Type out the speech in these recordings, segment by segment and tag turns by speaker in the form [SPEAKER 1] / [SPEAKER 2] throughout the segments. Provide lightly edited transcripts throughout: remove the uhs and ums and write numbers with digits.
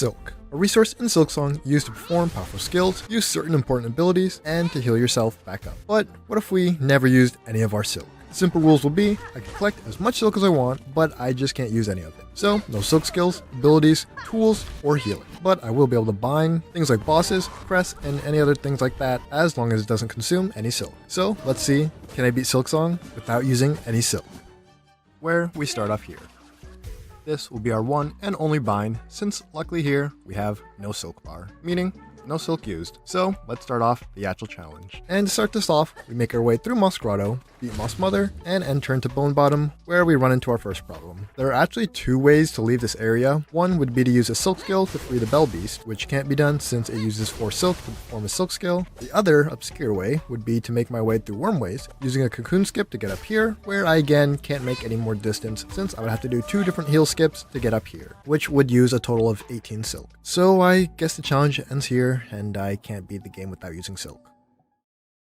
[SPEAKER 1] Silk, a resource in Silksong used to perform powerful skills, use certain important abilities, and to heal yourself back up. But what if we never used any of our silk? The simple rules will be, I can collect as much silk as I want, but I just can't use any of it. So, no silk skills, abilities, tools, or healing. But I will be able to bind things like bosses, crests, and any other things like that, as long as it doesn't consume any silk. So, let's see, can I beat Silksong without using any silk? Where we start off here. This will be our one and only bind, since luckily here we have no silk bar, meaning no silk used. So let's start off the actual challenge. And to start this off, we make our way through Moss Grotto, beat Moss Mother, and enter into Bone Bottom, where we run into our first problem. There are actually two ways to leave this area. One would be to use a silk skill to free the Bell Beast, which can't be done since it uses 4 silk to perform a silk skill. The other, obscure way, would be to make my way through Wormways, using a cocoon skip to get up here, where I again can't make any more distance since I would have to do 2 different heal skips to get up here, which would use a total of 18 silk. So I guess the challenge ends here, and I can't beat the game without using silk.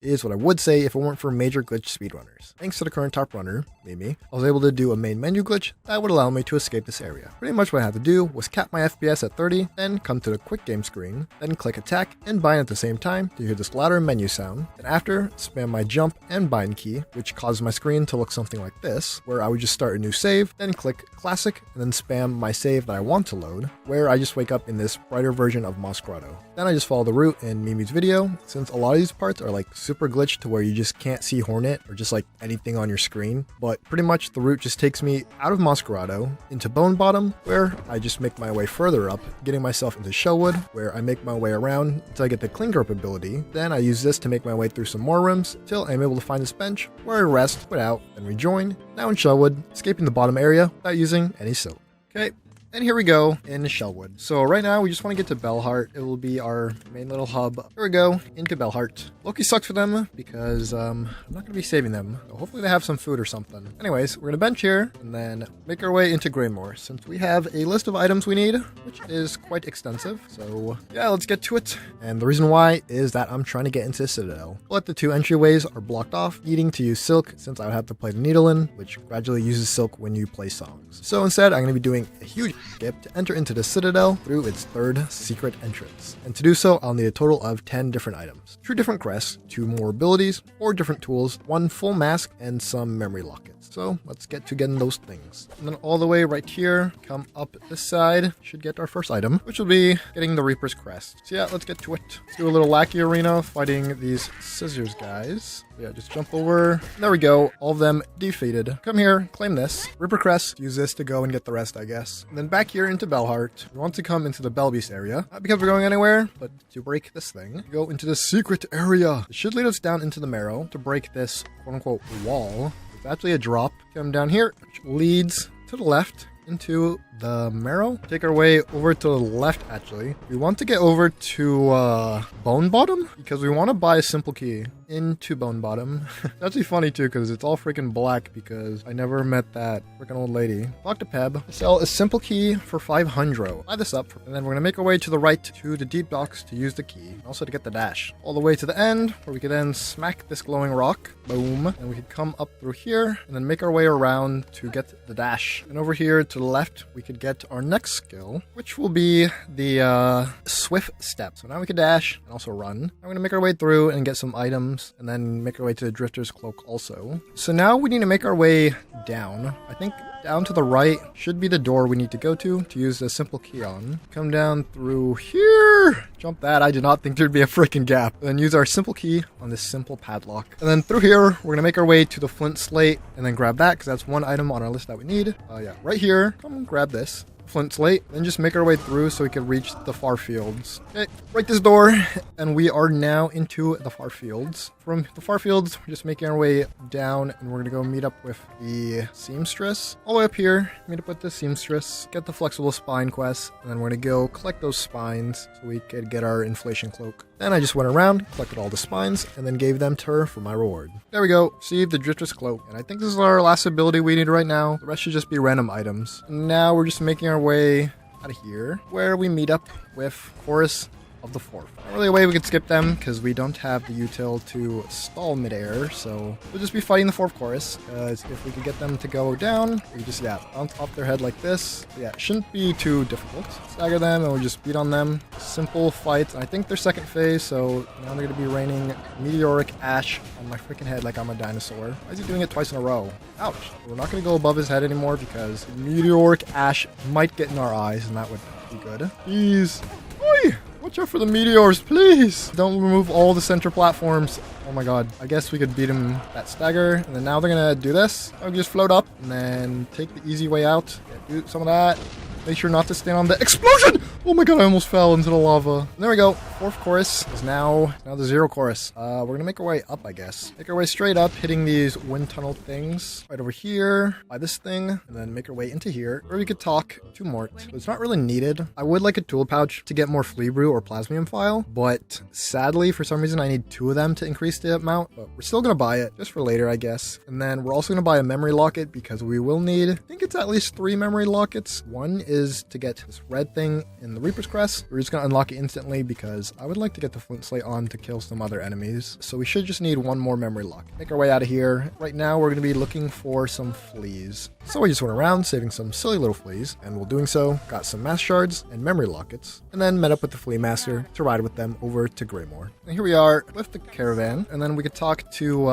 [SPEAKER 1] Is what I would say if it weren't for major glitch speedrunners. Thanks to the current top runner, Meemee, I was able to do a main menu glitch that would allow me to escape this area. Pretty much what I had to do was cap my FPS at 30, then come to the quick game screen, then click attack and bind at the same time to hear this louder menu sound. Then after, spam my jump and bind key, which causes my screen to look something like this, where I would just start a new save, then click classic, and then spam my save that I want to load, where I just wake up in this brighter version of Moss Grotto. Then I just follow the route in Meemee's video, since a lot of these parts are like super glitched to where you just can't see Hornet or just like anything on your screen. But pretty much the route just takes me out of Moss Grotto into Bone Bottom, where I just make my way further up, getting myself into Shellwood, where I make my way around until I get the Cling Grip ability. Then I use this to make my way through some more rooms till I'm able to find this bench where I rest, put out, and rejoin. Now in Shellwood, escaping the bottom area without using any silk. Okay. And here we go in Shellwood. So right now we just want to get to Bellheart. It will be our main little hub. Here we go into Bellheart. Loki sucks for them because I'm not going to be saving them. So hopefully they have some food or something. Anyways, we're going to bench here and then make our way into Greymoor since we have a list of items we need, which is quite extensive. So yeah, let's get to it. And the reason why is that I'm trying to get into Citadel. But the 2 entryways are blocked off, needing to use silk since I would have to play the needle in, which gradually uses silk when you play songs. So instead, I'm going to be doing a huge skip to enter into the Citadel through its 3rd secret entrance. And to do so, I'll need a total of 10 different items, 2 different crests, 2 more abilities, 4 different tools, 1 full mask, and some memory lockets. So let's get to getting those things. And then all the way right here, come up this side, should get our first item, which will be getting the Reaper's Crest. So yeah, let's get to it. Let's do a little Lackey Arena fighting these scissors guys. Yeah, just jump over. There we go. All of them defeated. Come here, claim this. Reaper Crest, use this to go and get the rest, I guess. And then back here into Bellheart, we want to come into the Bell Beast area. Not because we're going anywhere, but to break this thing. Go into the secret area. It should lead us down into the marrow to break this quote-unquote wall. It's actually a drop. Come down here, which leads to the left into the marrow. Take our way over to the left, actually. We want to get over to Bone Bottom because we want to buy a simple key into Bone Bottom. It's actually funny too because it's all freaking black because I never met that freaking old lady. Talk to Peb. Sell a simple key for 500. Buy this up and then we're gonna make our way to the right to the deep docks to use the key. And also to get the dash. All the way to the end where we could then smack this glowing rock. Boom. And we could come up through here and then make our way around to get the dash. And over here to the left we could get our next skill, which will be the Swift Step. So now we can dash and also run. I'm gonna make our way through and get some items and then make our way to the Drifter's Cloak also. So now we need to make our way down. I think down to the right should be the door we need to go to use the simple key on. Come down through here. Jump that. I did not think there'd be a freaking gap. And then use our simple key on this simple padlock. And then through here, we're gonna make our way to the flint slate and then grab that because that's one item on our list that we need. Yeah, right here. Come grab this. Flint slate, then just make our way through so we can reach the far fields. Okay, break this door, and we are now into the far fields. From the far fields, we're just making our way down, and we're gonna go meet up with the seamstress. All the way up here, meet up with the seamstress, get the flexible spine quest, and then we're gonna go collect those spines so we could get our inflation cloak. Then I just went around, collected all the spines, and then gave them to her for my reward. There we go, received the Drifter's Cloak. And I think this is our last ability we need right now. The rest should just be random items. And now we're just making our way out of here, where we meet up with Chorus of the 4th. Not really a way we could skip them because we don't have the util to stall midair, so we'll just be fighting the 4th chorus, because if we could get them to go down, we just, bounce off their head like this. Yeah, it shouldn't be too difficult. Stagger them and we'll just beat on them. Simple fight. I think they're second phase, so now they're going to be raining meteoric ash on my freaking head like I'm a dinosaur. Why is he doing it twice in a row? Ouch. We're not going to go above his head anymore because meteoric ash might get in our eyes, and that would be good. Please. Oi! Watch out for the meteors, please! Don't remove all the center platforms. Oh my god. I guess we could beat him that stagger. And then now they're going to do this. I'll just float up and then take the easy way out. Yeah, do some of that. Make sure not to stand on the explosion! Oh my god, I almost fell into the lava. And there we go. 4th chorus is now the 0 chorus. We're gonna make our way up, I guess. Make our way straight up, hitting these wind tunnel things. Right over here, by this thing, and then make our way into here. Or we could talk to Mort. But it's not really needed. I would like a tool pouch to get more flea brew or plasmium file, but sadly, for some reason, I need 2 of them to increase the amount. But we're still gonna buy it, just for later, I guess. And then we're also gonna buy a memory locket because we will need, I think it's at least 3 memory lockets. One is to get this red thing in the Reaper's Crest. We're just gonna unlock it instantly because I would like to get the flint slate on to kill some other enemies. So we should just need 1 more memory lock. Make our way out of here. Right now we're gonna be looking for some fleas. So I just went around saving some silly little fleas, and while doing so, got some mass shards and memory lockets, and then met up with the flea master to ride with them over to Greymore. And here we are with the caravan, and then we could talk to,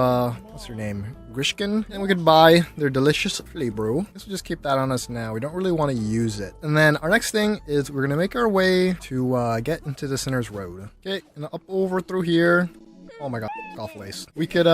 [SPEAKER 1] what's her name? Grishkin, and we could buy their delicious flea brew. Let's just keep that on us now. We don't really want to use it. And then our next thing is we're gonna make our way to get into the Sinner's Road. Okay, and up over through here. Oh my god, golf lace. We could,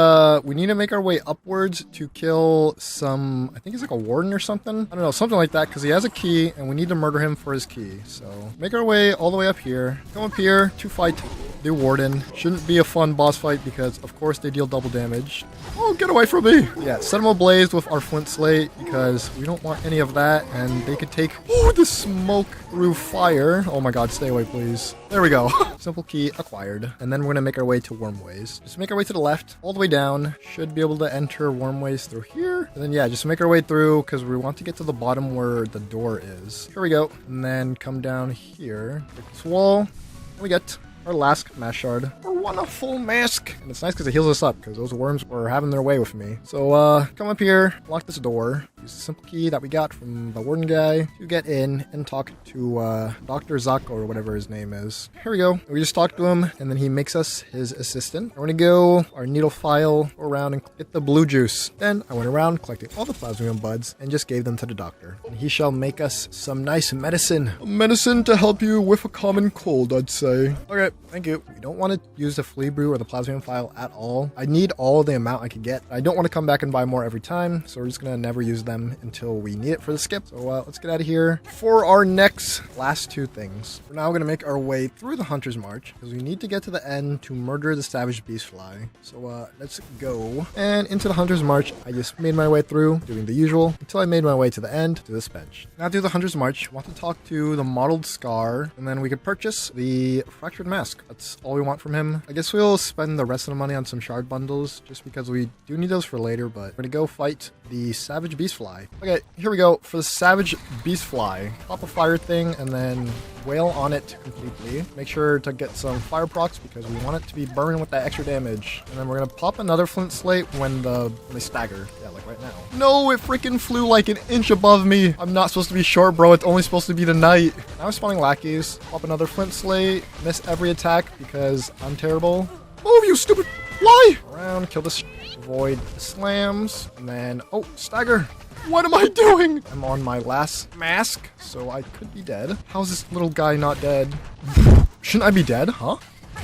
[SPEAKER 1] we need to make our way upwards to kill some, I think he's like a warden or something. I don't know, something like that, because he has a key, and we need to murder him for his key. So, make our way all the way up here. Come up here to fight the warden. Shouldn't be a fun boss fight, because, of course, they deal double damage. Oh, get away from me! Yeah, set them ablaze with our flint slate, because we don't want any of that, and they could take, the smoke through fire. Oh my god, stay away, please. There we go. Simple key acquired. And then we're gonna make our way to Wormways. Just make our way to the left, all the way down. Should be able to enter Wormways through here. And then, yeah, just make our way through, because we want to get to the bottom where the door is. Here we go. And then come down here. Break this wall. And we get our last mass shard. Or one a full mask. And it's nice because it heals us up, because those worms were having their way with me. So, come up here, lock this door. Use the simple key that we got from the warden guy to get in and talk to Dr. Zako or whatever his name is. Here we go. We just talked to him, and then he makes us his assistant. We're gonna go our needle file, go around and get the blue juice. Then I went around collecting all the plasmium buds and just gave them to the doctor. And he shall make us some nice medicine. A medicine to help you with a common cold, I'd say. Okay, thank you. We don't want to use the flea brew or the plasmium file at all. I need all the amount I can get. I don't want to come back and buy more every time, so we're just gonna never use them until we need it for the skip. So let's get out of here for our next last 2 things. We're now going to make our way through the Hunter's March because we need to get to the end to murder the Savage Beastfly. So let's go. And into the Hunter's March, I just made my way through doing the usual until I made my way to the end to this bench. Now through the Hunter's March, want to talk to the Mottled Scar, and then we could purchase the Fractured Mask. That's all we want from him. I guess we'll spend the rest of the money on some shard bundles just because we do need those for later, but we're going to go fight the Savage Beastfly. Okay, here we go for the Savage Beastfly. Pop a fire thing and then wail on it completely. Make sure to get some fire procs because we want it to be burning with that extra damage. And then we're gonna pop another flint slate when they stagger. Yeah, like right now. No, it freaking flew like an inch above me. I'm not supposed to be short, bro. It's only supposed to be the night. Now I'm spawning lackeys. Pop another flint slate. Miss every attack because I'm terrible. Move, you stupid fly! Around, kill this. Avoid the slams. And then, stagger. What am I doing? I'm on my last mask, so I could be dead. How's this little guy not dead? Shouldn't I be dead, huh?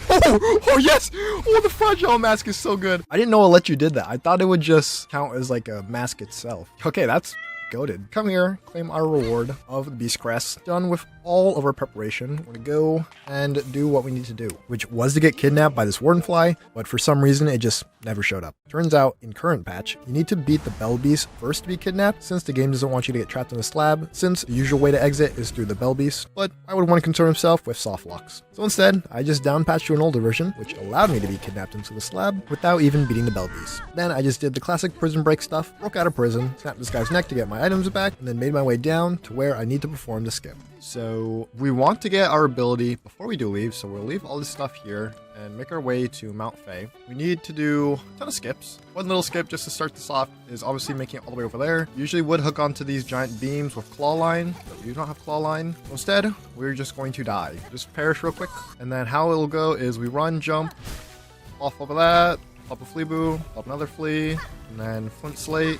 [SPEAKER 1] Oh, yes! Oh, the fragile mask is so good. I didn't know I'll let you did that. I thought it would just count as like a mask itself. Okay, that's goated. Come here, claim our reward of the Beast Crest. Done with all of our preparation. We're gonna go and do what we need to do, which was to get kidnapped by this warden fly, but for some reason it just never showed up. Turns out, in current patch, you need to beat the Bell Beast first to be kidnapped, since the game doesn't want you to get trapped in a slab, since the usual way to exit is through the Bell Beast, but I would want to concern himself with soft locks. So instead, I just down patched to an older version, which allowed me to be kidnapped into the slab without even beating the Bell Beast. Then I just did the classic prison break stuff, broke out of prison, snapped this guy's neck to get my my items back, and then made my way down to where I need to perform the skip. So we want to get our ability before we do leave, so we'll leave all this stuff here and make our way to Mount Fae. We need to do a ton of skips. One little skip just to start this off is obviously making it all the way over there. Usually would hook onto these giant beams with claw line, but we do not have claw line. So instead, we're just going to die. Just perish real quick. And then how it'll go is we run, jump, off over that, pop a flea boo, pop another flea, and then flint slate,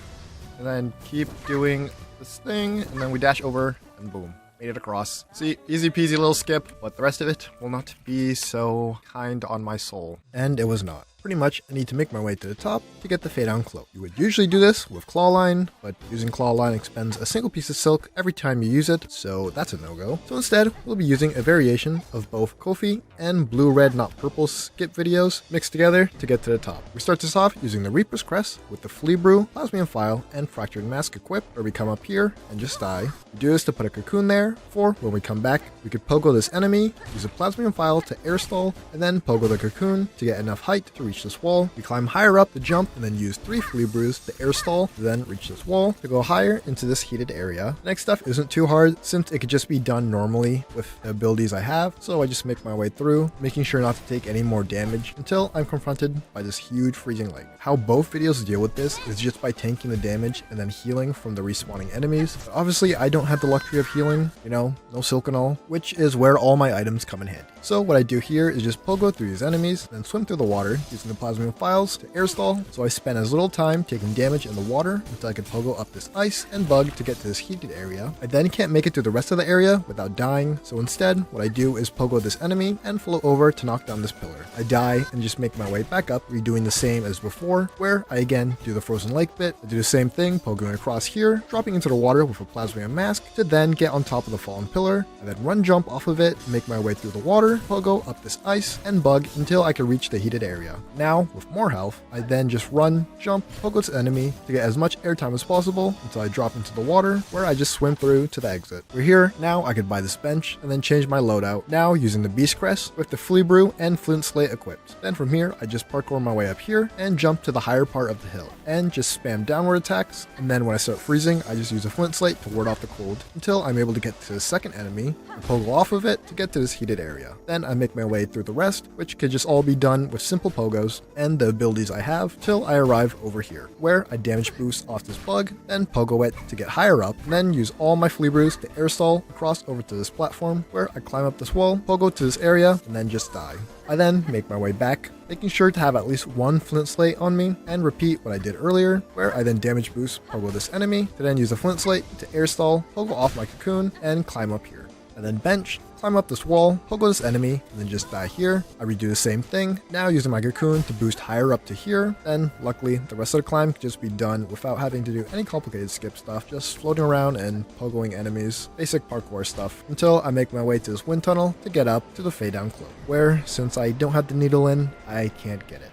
[SPEAKER 1] and then keep doing this thing, and then we dash over, and boom. Made it across. See, easy peasy little skip, but the rest of it will not be so kind on my soul. And it was not. Pretty much, I need to make my way to the top to get the Fade Down Cloak. You would usually do this with Claw Line, but using Claw Line expends a single piece of silk every time you use it, so that's a no-go. So instead, we'll be using a variation of both Cofy and BlueRedNotPurple skip videos mixed together to get to the top. We start this off using the Reaper's Crest with the Flea Brew, Plasmium File, and Fractured Mask equipped, where we come up here and just die. We do this to put a cocoon there, for when we come back, we could pogo this enemy, use a Plasmium File to air stall, and then pogo the cocoon to get enough height to reach this wall. We climb higher up to jump and then use 3 flea brews to air stall to then reach this wall to go higher into this heated area. The next stuff isn't too hard since it could just be done normally with the abilities I have, so I just make my way through, making sure not to take any more damage until I'm confronted by this huge freezing lake. How both videos deal with this is just by tanking the damage and then healing from the respawning enemies. But obviously I don't have the luxury of healing, you know, no silk and all, which is where all my items come in handy. So what I do here is just pogo through these enemies, then swim through the water using the Plasmium Files to air stall, so I spend as little time taking damage in the water until I can pogo up this ice and bug to get to this heated area. I then can't make it through the rest of the area without dying, so instead what I do is pogo this enemy and float over to knock down this pillar. I die and just make my way back up, redoing the same as before, where I again do the frozen lake bit. I do the same thing, pogoing across here, dropping into the water with a Plasmium Mask to then get on top of the fallen pillar. I then run jump off of it, make my way through the water, pogo up this ice, and bug until I can reach the heated area. Now, with more health, I then just run, jump, pogo this enemy to get as much airtime as possible until I drop into the water, where I just swim through to the exit. We're here, now I could buy this bench and then change my loadout, now using the Beast Crest with the Flea Brew and Flint Slate equipped. Then from here, I just parkour my way up here and jump to the higher part of the hill, and just spam downward attacks, and then when I start freezing, I just use a Flint Slate to ward off the cold until I'm able to get to the second enemy and pogo off of it to get to this heated area. Then I make my way through the rest, which could just all be done with simple pogos and the abilities I have till I arrive over here, where I damage boost off this bug, then pogo it to get higher up, and then use all my flea brews to air stall across over to this platform, where I climb up this wall, pogo to this area, and then just die. I then make my way back, making sure to have at least one Flint Slate on me, and repeat what I did earlier, where I then damage boost pogo this enemy, to then use a Flint Slate to air stall, pogo off my cocoon, and climb up here. I then bench, climb up this wall, pogo this enemy, and then just die here. I redo the same thing, now using my cocoon to boost higher up to here. Then, luckily, the rest of the climb can just be done without having to do any complicated skip stuff, just floating around and pogoing enemies, basic parkour stuff, until I make my way to this wind tunnel to get up to the Fade Down Cloak, where, since I don't have the needle in, I can't get it.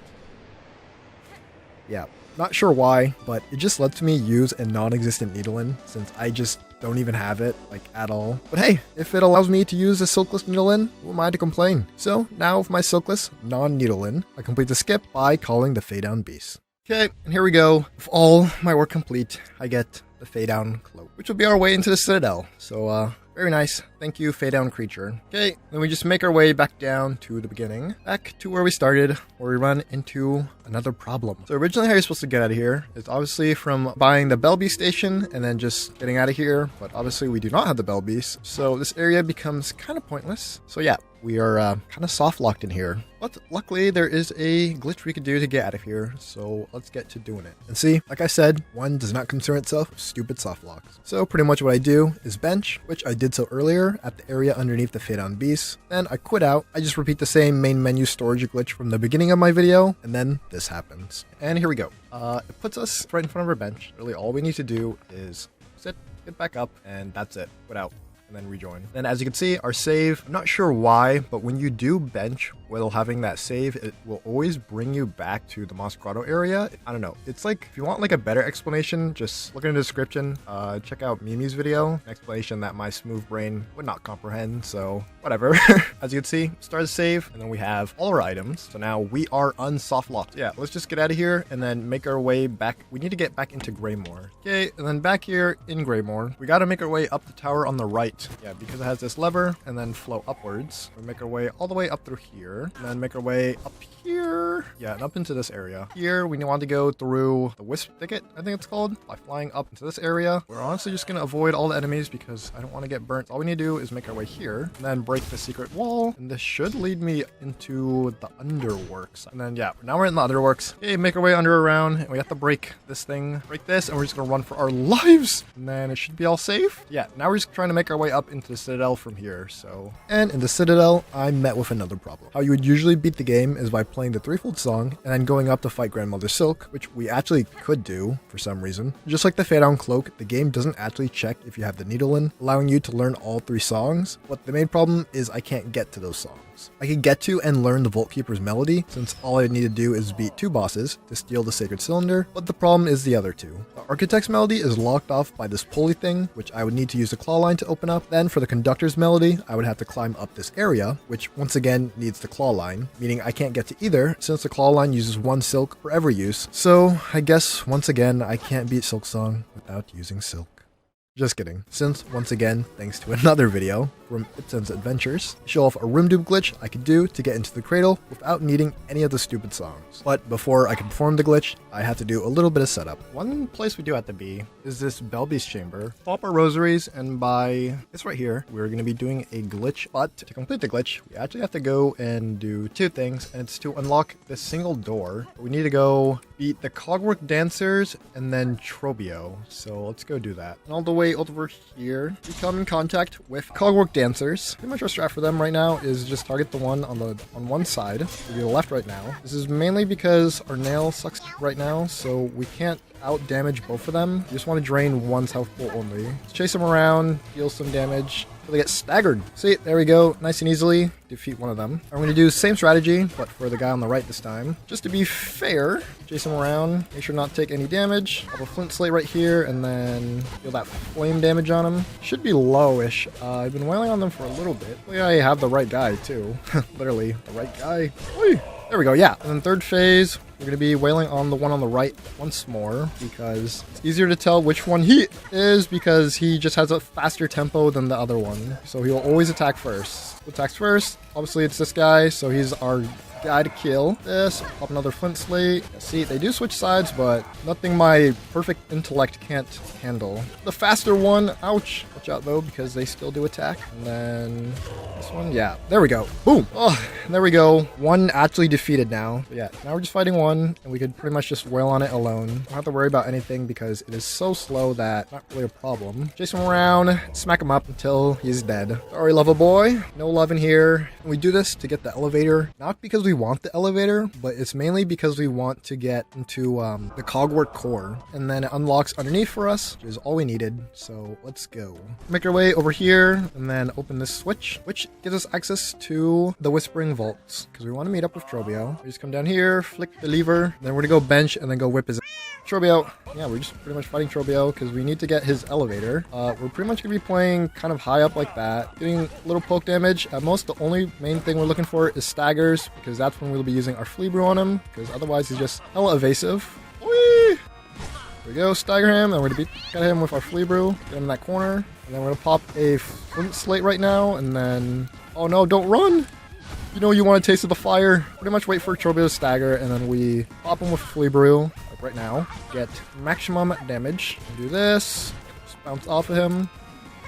[SPEAKER 1] Yeah, not sure why, but it just lets me use a non-existent needle in, since I just don't even have it, like, at all. But hey, if it allows me to use a silkless needle in, who am I to complain? So, now with my silkless, non-needle in, I complete the skip by calling the Fade Down Beast. Okay, and here we go. With all my work complete, I get the Fade Down Cloak, which will be our way into the Citadel. So, very nice. Thank you, Fade Down Creature. Okay, then we just make our way back down to the beginning. Back to where we started, where we run into another problem. So originally how you're supposed to get out of here is obviously from buying the Bell Beast station and then just getting out of here. But obviously we do not have the Bell Beast, so this area becomes kind of pointless. So yeah, we are kind of soft locked in here. But luckily there is a glitch we could do to get out of here, so let's get to doing it. And see, like I said, one does not concern itself with stupid soft locks. So pretty much what I do is bench, which I did so earlier at the area underneath the Fade Down Beast. Then I quit out. I just repeat the same main menu storage glitch from the beginning of my video, and then this happens. And here we go. It puts us right in front of our bench. Really all we need to do is sit, get back up, and that's it. Quit out. and then rejoin. Then as you can see, our save, I'm not sure why, but when you do bench while having that save, it will always bring you back to the Moss Grotto area. I don't know. It's like, if you want like a better explanation, just look in the description. Check out Meemee's video, an explanation that my smooth brain would not comprehend, so whatever. As you can see, start the save, and then we have all our items. So now we are unsoft locked. Yeah, let's just get out of here and then make our way back. We need to get back into Greymoor. Okay, and then back here in Greymoor, we got to make our way up the tower on the right. Yeah, because it has this lever and then flow upwards. We make our way all the way up through here, and then make our way up here. Yeah, and up into this area. Here, we want to go through the Wisp Thicket, I think it's called, by flying up into this area. We're honestly just going to avoid all the enemies because I don't want to get burnt. All we need to do is make our way here, and then break the secret wall, and this should lead me into the Underworks. And then, yeah, now we're in the Underworks. Okay, make our way under around, and we have to break this thing, break this, and we're just going to run for our lives, and then it should be all safe. Yeah, now we're just trying to make our way up into the Citadel from here, so. And in the Citadel, I met with another problem. How you would usually beat the game is by playing the threefold song, and then going up to fight Grandmother Silk, which we actually could do for some reason. Just like the Fade Down Cloak, the game doesn't actually check if you have the needle in, allowing you to learn all 3 songs, but the main problem is I can't get to those songs. I can get to and learn the Vault Keeper's melody, since all I need to do is beat 2 bosses to steal the Sacred Cylinder, but the problem is the other 2. The Architect's melody is locked off by this pulley thing, which I would need to use the claw line to open up. Then for the Conductor's melody, I would have to climb up this area, which once again needs the claw line, meaning I can't get to either, since the claw line uses 1 silk for every use. So I guess once again, I can't beat Silksong without using silk. Just kidding. Since, once again, thanks to another video from Ipsen's Adventures, show off a room dupe glitch I could do to get into the cradle without needing any of the stupid songs. But before I can perform the glitch, I have to do a little bit of setup. One place we do have to be is this Belby's chamber. Pull up our rosaries, and by this right here, we're going to be doing a glitch. But to complete the glitch, we actually have to go and do 2 things, and it's to unlock this single door. We need to go beat the Cogwork Dancers and then Trobio. So let's go do that. And all the way over here, we come in contact with Cogwork Dancers. Pretty much our strat for them right now is just target the one on one side. We'll be the left right now. This is mainly because our nail sucks right now, so we can't out damage both of them. You just want to drain one's health pool only. Let's chase them around, deal some damage. They get staggered. See, there we go. Nice and easily defeat one of them. I'm going to do the same strategy, but for the guy on the right this time. Just to be fair, chase him around. Make sure not to take any damage. Have a flint slate right here, and then feel that flame damage on him. Should be lowish. I've been wailing on them for a little bit. Hopefully I have the right guy, too. Literally, the right guy. Whee! There we go, yeah. And then third phase, we're going to be wailing on the one on the right once more, because it's easier to tell which one he is, because he just has a faster tempo than the other one. So he will always attack first. Who attacks first? Obviously it's this guy, so he's our guy to kill. This, pop another flint slate. See, they do switch sides, but nothing my perfect intellect can't handle. The faster one, ouch. Watch out though, because they still do attack. And then this one, yeah, there we go. Boom. Oh, there we go. One actually defeated now. But yeah, now we're just fighting one, and we could pretty much just wail on it alone. Don't have to worry about anything because it is so slow that not really a problem. Chase him around, smack him up until he's dead. Sorry, lover boy. No love in here. And we do this to get the elevator, not because we want the elevator, but it's mainly because we want to get into the Cogwork core, and then it unlocks underneath for us, which is all we needed. So let's go. Make our way over here, and then open this switch, which gives us access to the Whispering Vaults, because we want to meet up with Trobio. We just come down here, flick the lever, then we're gonna go bench and then go whip his Trobio. Yeah, we're just pretty much fighting Trobio because we need to get his elevator. We're pretty much gonna be playing kind of high up like that, getting a little poke damage. At most, the only main thing we're looking for is staggers, because that's when we'll be using our flea brew on him, because otherwise he's just hella evasive. Whee! There we go, stagger him, and we're gonna get him with our flea brew, get him in that corner, and then we're gonna pop a flint slate right now, and then, oh no, don't run! You know you want a taste of the fire. Pretty much wait for Trobio to stagger, and then we pop him with flea brew, like right now, get maximum damage. Do this, just bounce off of him.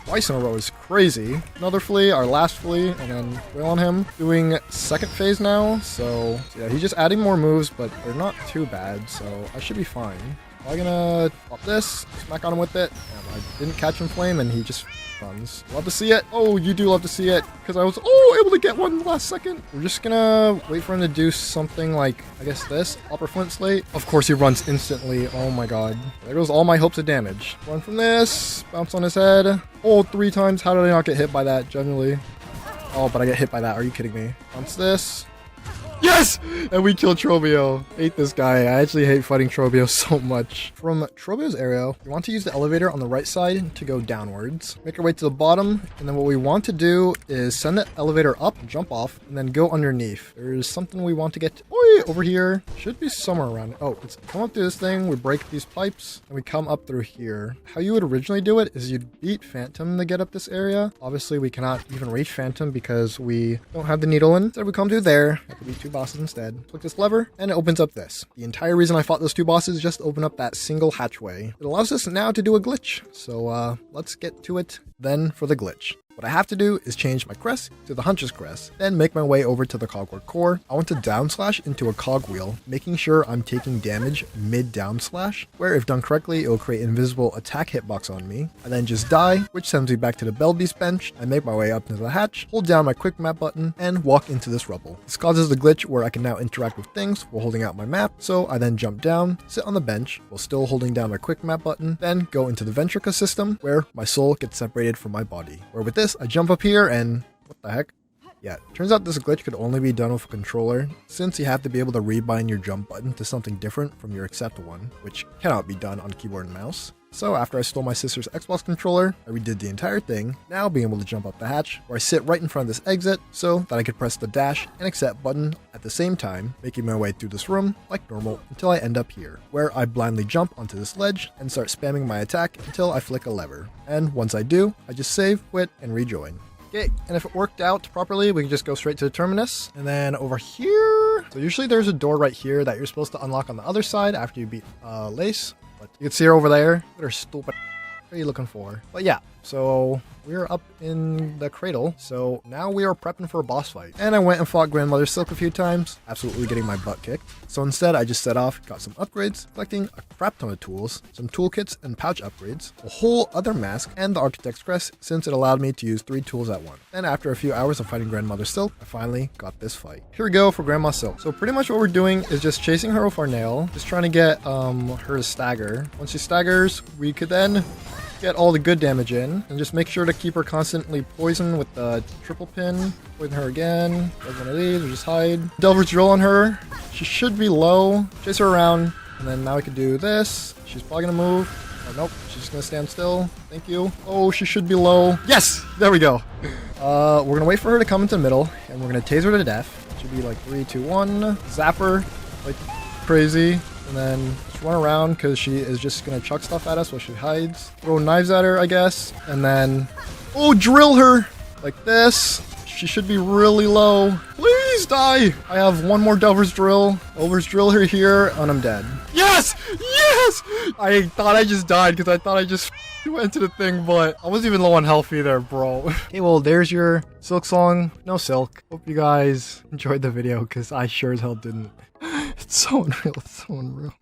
[SPEAKER 1] Twice in a row is crazy. Another flea, our last flea, and then wail on him. Doing second phase now, so yeah, he's just adding more moves, but they're not too bad, so I should be fine. I'm gonna pop this, smack on him with it. And I didn't catch him flame, and he just runs. Love to see it. Oh, you do love to see it, because I was able to get one last second. We're just gonna wait for him to do something like, I guess this, upper flint slate. Of course he runs instantly. Oh my god. There goes all my hopes of damage. Run from this, bounce on his head. Oh, 3 times. How did I not get hit by that, generally? Oh, but I get hit by that. Are you kidding me? Bounce this. Yes! And we killed Trobio. Hate this guy. I actually hate fighting Trobio so much. From Trobio's area, you want to use the elevator on the right side to go downwards. Make our way to the bottom, and then what we want to do is send the elevator up, jump off, and then go underneath. There's something we want to get to. Over here. Should be somewhere around. Oh, it's come up through this thing, we break these pipes, and we come up through here. How you would originally do it is you'd beat Phantom to get up this area. Obviously, we cannot even reach Phantom because we don't have the needle in. So we come through there. That could be 2 bosses instead. Click this lever, and it opens up this. The entire reason I fought those 2 bosses is just to open up that single hatchway. It allows us now to do a glitch. So let's get to it then for the glitch. What I have to do is change my crest to the Huntress crest, then make my way over to the Cogwork core. I want to down slash into a cogwheel, making sure I'm taking damage mid down slash, where if done correctly, it will create an invisible attack hitbox on me. I then just die, which sends me back to the Belbeast bench. I make my way up into the hatch, hold down my quick map button, and walk into this rubble. This causes the glitch where I can now interact with things while holding out my map, so I then jump down, sit on the bench, while still holding down my quick map button, then go into the Ventrica system, where my soul gets separated from my body. Where with this, I jump up here and what the heck? Yeah, turns out this glitch could only be done with a controller, since you have to be able to rebind your jump button to something different from your accept one, which cannot be done on keyboard and mouse. So after I stole my sister's Xbox controller, I redid the entire thing, now being able to jump up the hatch, where I sit right in front of this exit, so that I could press the dash and accept button at the same time, making my way through this room like normal until I end up here, where I blindly jump onto this ledge and start spamming my attack until I flick a lever. And once I do, I just save, quit, and rejoin. Okay, and if it worked out properly, we can just go straight to the Terminus. And then over here, so usually there's a door right here that you're supposed to unlock on the other side after you beat Lace. But you can see her over there. What are stupid. What are you looking for? But yeah, so we're up in the cradle. So now we are prepping for a boss fight. And I went and fought Grandmother Silk a few times, absolutely getting my butt kicked. So instead, I just set off, got some upgrades, collecting a crap ton of tools, some toolkits and pouch upgrades, a whole other mask, and the Architect's Crest, since it allowed me to use 3 tools at once. And after a few hours of fighting Grandmother Silk, I finally got this fight. Here we go for Grandma Silk. So pretty much what we're doing is just chasing her with our nail, just trying to get her to stagger. Once she staggers, we could then get all the good damage in, and just make sure to keep her constantly poisoned with the triple pin. Poison her again. Does one of these, or just hide. Delver's Drill on her. She should be low. Chase her around, and then now we can do this. She's probably gonna move. Oh, nope, she's just gonna stand still. Thank you. Oh, she should be low. Yes! There we go. We're gonna wait for her to come into the middle, and we're gonna tase her to death. It should be like 3, 2, 1. Zap her like crazy. And then just run around because she is just going to chuck stuff at us while she hides. Throw knives at her, I guess. And then, oh, drill her like this. She should be really low. Please die. I have one more Delver's Drill. Delver's Drill her here, and I'm dead. Yes! Yes! I thought I just died because I thought I just went to the thing, but I wasn't even low on health either, bro. Okay, well, there's your Silksong. No Silk. Hope you guys enjoyed the video because I sure as hell didn't. It's so unreal. It's so unreal.